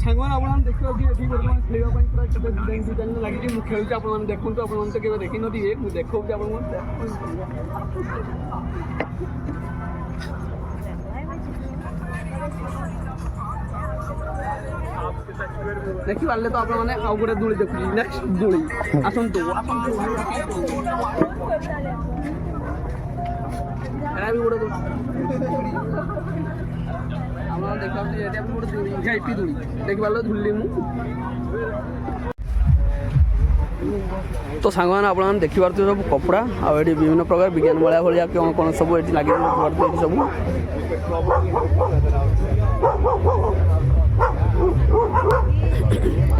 ସାଙ୍ଗମାନେ ଆପଣମାନେ ଦେଖିବାକୁ ଏଠି ବର୍ତ୍ତମାନ ଖେଳିବା ପାଇଁ ପୁରା କେତେ ଡିଜାଇନ୍ ଲାଗିଛି। ମୁଁ ଖେଳୁଛି, ଆପଣମାନେ ଦେଖନ୍ତୁ। ଆପଣମାନେ ତ କେବେ ଦେଖିନଥିବେ, ମୁଁ ଦେଖାଉଛି ଆପଣଙ୍କୁ। ଦେଖିପାରିଲେ ତ ଆପଣମାନେ ଆଉ ଗୋଟେ ଦୋଳି ଦେଖୁଛି। ନେକ୍ସଟ ଦୋଳି ଆସନ୍ତୁ ଏଟା ବି ଗୋଟେ ଦୋଳି ଆପଣ ଦେଖାଉଛି। ଏଇଟା ବି ଗୋଟେ ଦୋଳି ଭିଆଇପି ଦୋଳି ଦେଖିପାରିଲ ଝୁଲିଲି ମୁଁ। ତ ସାଙ୍ଗମାନେ ଆପଣମାନେ ଦେଖିପାରୁଥିବେ ସବୁ କପଡ଼ା ଆଉ ଏଠି ବିଭିନ୍ନ ପ୍ରକାର ବିଜ୍ଞାନ ମେଳା ଭଳିଆ କ'ଣ କ'ଣ ସବୁ ଏଠି ଲାଗିଛି ଦେଖିପାରୁଥିବେ ଏଠି ସବୁ।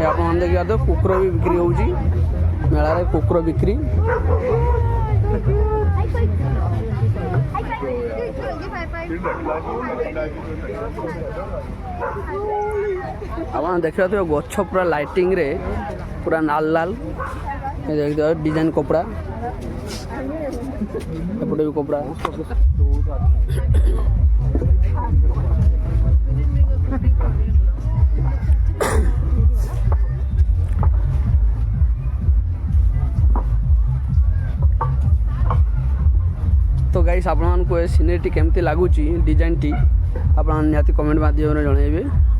ଆପଣମାନେ ଦେଖିପାରୁଥିବେ କୁକୁର ବି ବିକ୍ରି ହେଉଛି ମେଳାରେ। କୁକୁର ବିକ୍ରି ଆପଣ ଦେଖିପାରୁଥିବେ ଗଛ ପୁରା ଲାଇଟିଂରେ ପୁରା ଲାଲ ଲାଲ डिजाइन कपड़ा एपटे भी कपड़ा तो गाइस आपण को सिनेरी केमती लगुच डिजाइन टी आप निहाती कमेंट माध्यम जनइबे।